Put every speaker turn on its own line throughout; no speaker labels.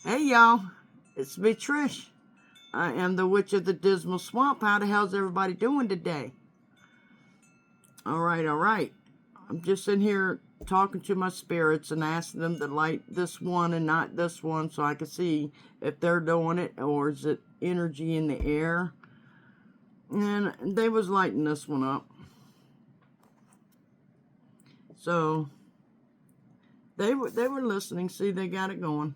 Hey y'all, it's me Trish. I am the Witch of the Dismal Swamp. How the hell's everybody doing today? Alright. I'm just in here talking to my spirits and asking them to light this one and not this one so I can see if they're doing it or is it energy in the air. And they was lighting this one up. So they were listening. See, they got it going.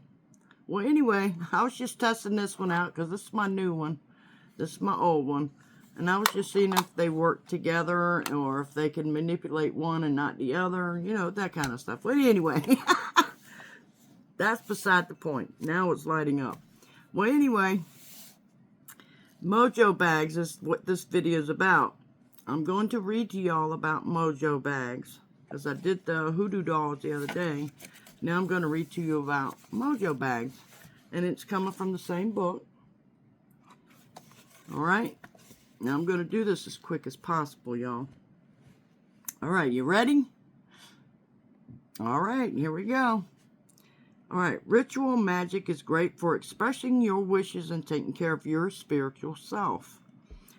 Well, anyway, I was just testing this one out because this is my new one. This is my old one. And I was just seeing if they work together or if they can manipulate one and not the other. You know, that kind of stuff. But anyway, that's beside the point. Now it's lighting up. Well, anyway, Mojo bags is what this video is about. I'm going to read to y'all about Mojo bags because I did the HooDoo dolls the other day. Now I'm going to read to you about Mojo bags. And it's coming from the same book. Alright. Now I'm going to do this as quick as possible, y'all. Alright, you ready? Alright, here we go. Alright, ritual magic is great for expressing your wishes and taking care of your spiritual self.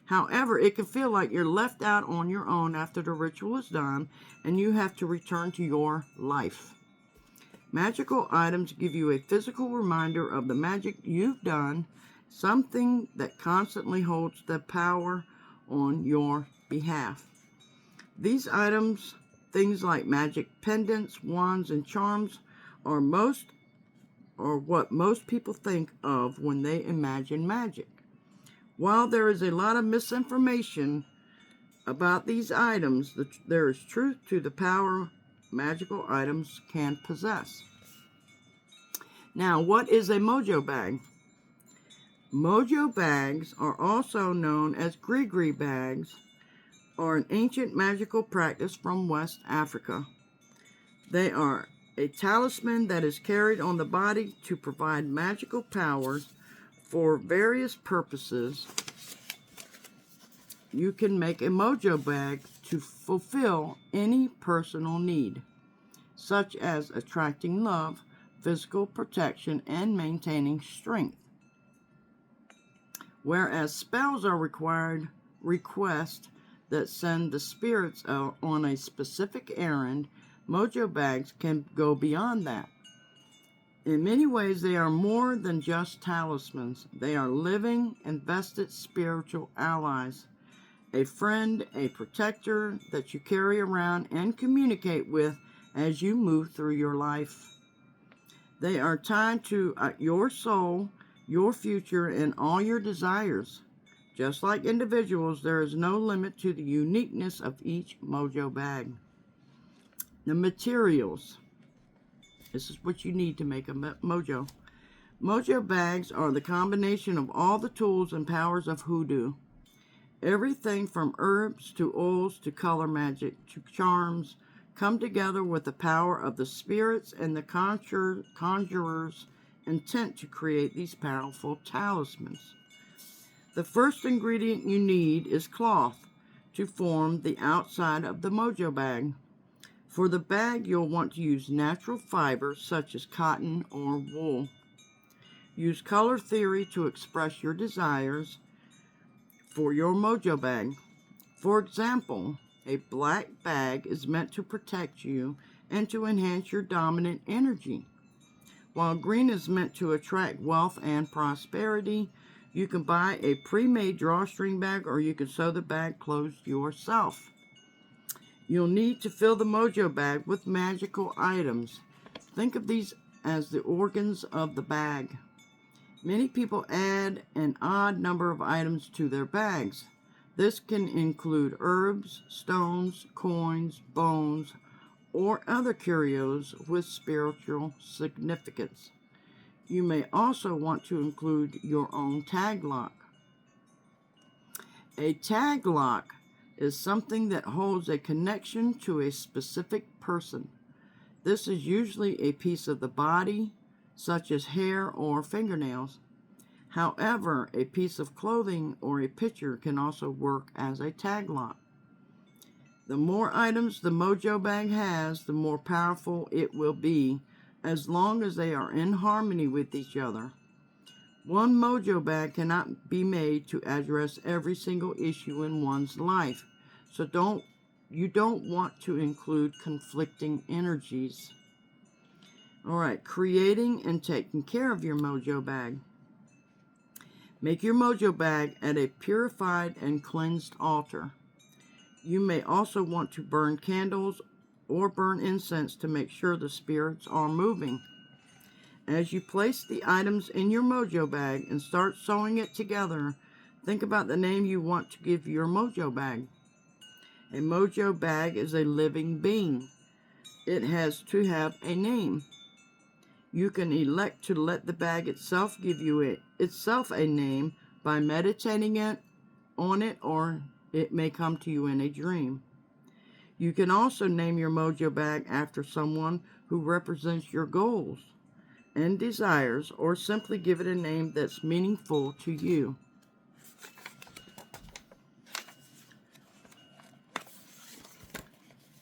However, it can feel like you're left out on your own after the ritual is done and you have to return to your life. Magical items give you a physical reminder of the magic you've done, something that constantly holds the power on your behalf. These items, things like magic pendants, wands, and charms, are what most people think of when they imagine magic. While there is a lot of misinformation about these items, there is truth to the power magical items can possess. Now, what is a Mojo bag? Mojo bags are also known as Gree bags, are an ancient magical practice from West Africa. They are a talisman that is carried on the body to provide magical powers for various purposes. You can make a Mojo bag to fulfill any personal need, such as attracting love, physical protection, and maintaining strength. Whereas spells are requests that send the spirits out on a specific errand, Mojo bags can go beyond that. In many ways, they are more than just talismans. They are living, invested spiritual allies. A friend, a protector that you carry around and communicate with as you move through your life. They are tied to your soul, your future, and all your desires. Just like individuals, there is no limit to the uniqueness of each Mojo bag. The materials. This is what you need to make a Mojo. Mojo bags are the combination of all the tools and powers of HooDoo. Everything from herbs to oils to color magic to charms come together with the power of the spirits and the conjurer's intent to create these powerful talismans. The first ingredient you need is cloth to form the outside of the Mojo bag. For the bag, you'll want to use natural fibers such as cotton or wool. Use color theory to express your desires for your Mojo bag. For example, a black bag is meant to protect you and to enhance your dominant energy, while green is meant to attract wealth and prosperity. You can buy a pre-made drawstring bag or you can sew the bag closed yourself. You'll need to fill the Mojo bag with magical items. Think of these as the organs of the bag. Many people add an odd number of items to their bags. This can include herbs, stones, coins, bones, or other curios with spiritual significance. You may also want to include your own tag lock. A tag lock is something that holds a connection to a specific person. This is usually a piece of the body, such as hair or fingernails. However, a piece of clothing or a picture can also work as a tag lock. The more items the Mojo bag has, the more powerful it will be as long as they are in harmony with each other. One mojo bag cannot be made to address every single issue in one's life. So you don't want to include conflicting energies. All right, creating and taking care of your mojo bag. Make your mojo bag at a purified and cleansed altar. You may also want to burn candles or burn incense to make sure the spirits are moving. As you place the items in your mojo bag and start sewing it together, think about the name you want to give your mojo bag. A mojo bag is a living being. It has to have a name. You can elect to let the bag itself give you itself a name by meditating on it, or it may come to you in a dream. You can also name your mojo bag after someone who represents your goals and desires, or simply give it a name that's meaningful to you.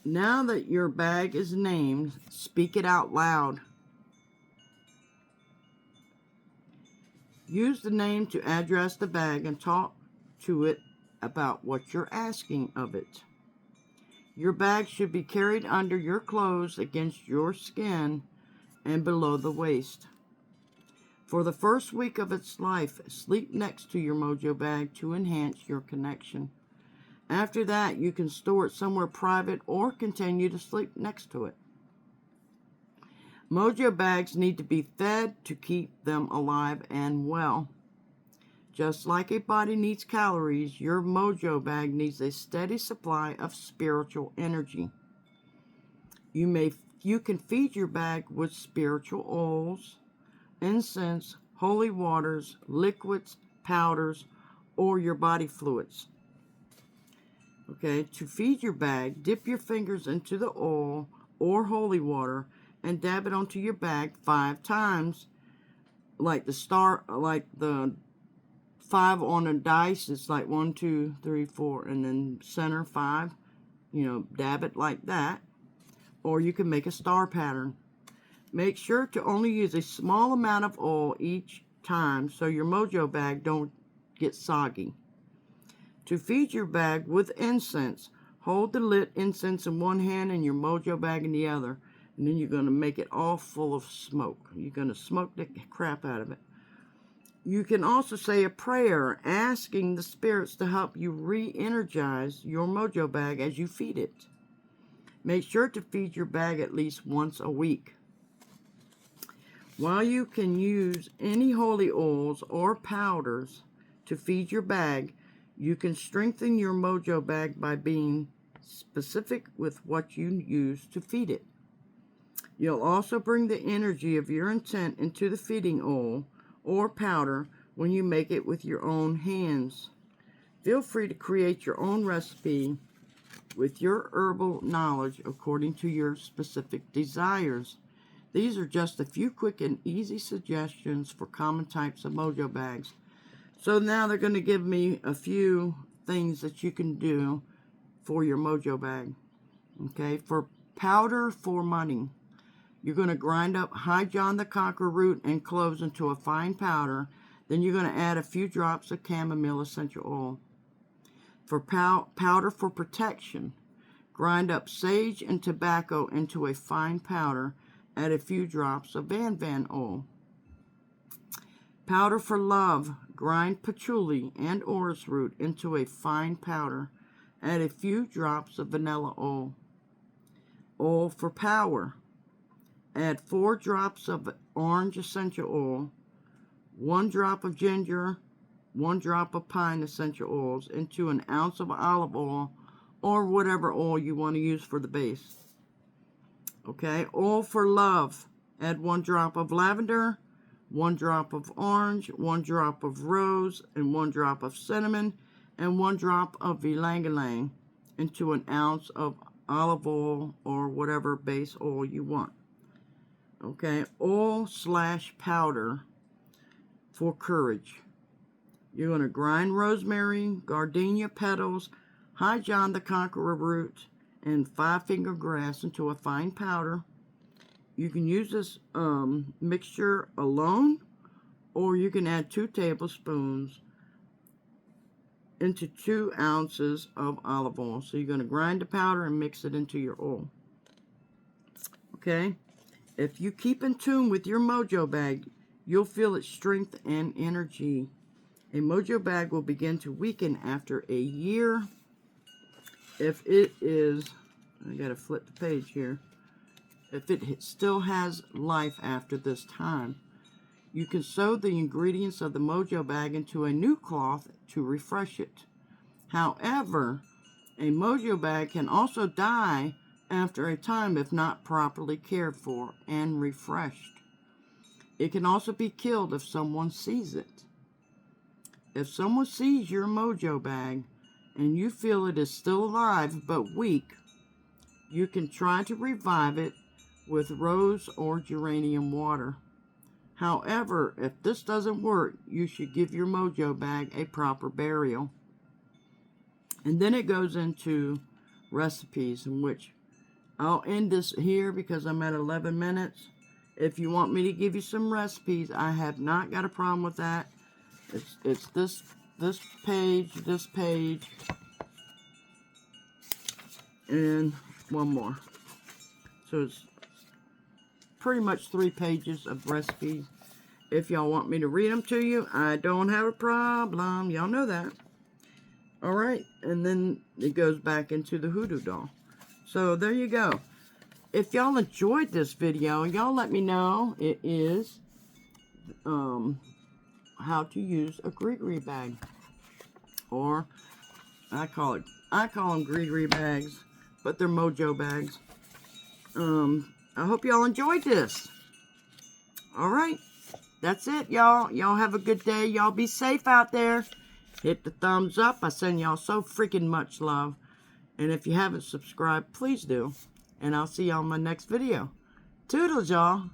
Now that your bag is named, speak it out loud. Use the name to address the bag and talk to it about what you're asking of it. Your bag should be carried under your clothes against your skin and below the waist. For the first week of its life, sleep next to your mojo bag to enhance your connection. After that, you can store it somewhere private or continue to sleep next to it. Mojo bags need to be fed to keep them alive and well. Just like a body needs calories, your mojo bag needs a steady supply of spiritual energy. You can feed your bag with spiritual oils, incense, holy waters, liquids, powders, or your body fluids. Okay, to feed your bag, dip your fingers into the oil or holy water and dab it onto your bag 5 times, like the 5 on a dice. It's like 1, 2, 3, 4, and then center 5. Dab it like that. Or you can make a star pattern. Make sure to only use a small amount of oil each time so your mojo bag don't get soggy. To feed your bag with incense, hold the lit incense in one hand and your mojo bag in the other, and then you're going to make it all full of smoke. You're going to smoke the crap out of it. You can also say a prayer asking the spirits to help you re-energize your mojo bag as you feed it. Make sure to feed your bag at least once a week. While you can use any holy oils or powders to feed your bag, you can strengthen your mojo bag by being specific with what you use to feed it. You'll also bring the energy of your intent into the feeding oil or powder when you make it with your own hands. Feel free to create your own recipe with your herbal knowledge according to your specific desires. These are just a few quick and easy suggestions for common types of mojo bags. So now they're going to give me a few things that you can do for your mojo bag. Okay, for powder for money, you're going to grind up High John the Conqueror root and cloves into a fine powder. Then you're going to add a few drops of chamomile essential oil. For powder for protection, grind up sage and tobacco into a fine powder. Add a few drops of Van oil. Powder for love, grind patchouli and orris root into a fine powder. Add a few drops of vanilla oil. Oil for power, add 4 drops of orange essential oil, 1 drop of ginger, 1 drop of pine essential oils into an ounce of olive oil or whatever oil you want to use for the base. Okay, oil for love, add 1 drop of lavender, 1 drop of orange, 1 drop of rose, and 1 drop of cinnamon, and 1 drop of ylang-ylang into an ounce of olive oil or whatever base oil you want. Okay, oil/powder for courage. You're going to grind rosemary, gardenia petals, High John the Conqueror root, and 5-finger grass into a fine powder. You can use this mixture alone, or you can add 2 tablespoons into 2 ounces of olive oil. So you're going to grind the powder and mix it into your oil. Okay? If you keep in tune with your Mojo bag, you'll feel its strength and energy. A Mojo bag will begin to weaken after a year. If it is, I gotta flip the page here. If it still has life after this time, you can sew the ingredients of the Mojo bag into a new cloth to refresh it. However, a Mojo bag can also die after a time if not properly cared for and refreshed. It can also be killed if someone sees it. If someone sees your Mojo bag and you feel it is still alive but weak, you can try to revive it with rose or geranium water. However, if this doesn't work, you should give your Mojo bag a proper burial. And then it goes into recipes, in which I'll end this here because I'm at 11 minutes. If you want me to give you some recipes, I have not got a problem with that. It's this page, and one more. So it's pretty much 3 pages of recipes. If y'all want me to read them to you, I don't have a problem. Y'all know that. Alright, and then it goes back into the HooDoo doll. So there you go. If y'all enjoyed this video, y'all let me know. It is how to use a gree bag, or I call them gree bags, but they're Mojo bags. I hope y'all enjoyed this. All right, that's it, y'all. Y'all have a good day. Y'all be safe out there. Hit the thumbs up. I send y'all so freaking much love. And if you haven't subscribed, please do. And I'll see y'all in my next video. Toodles, y'all.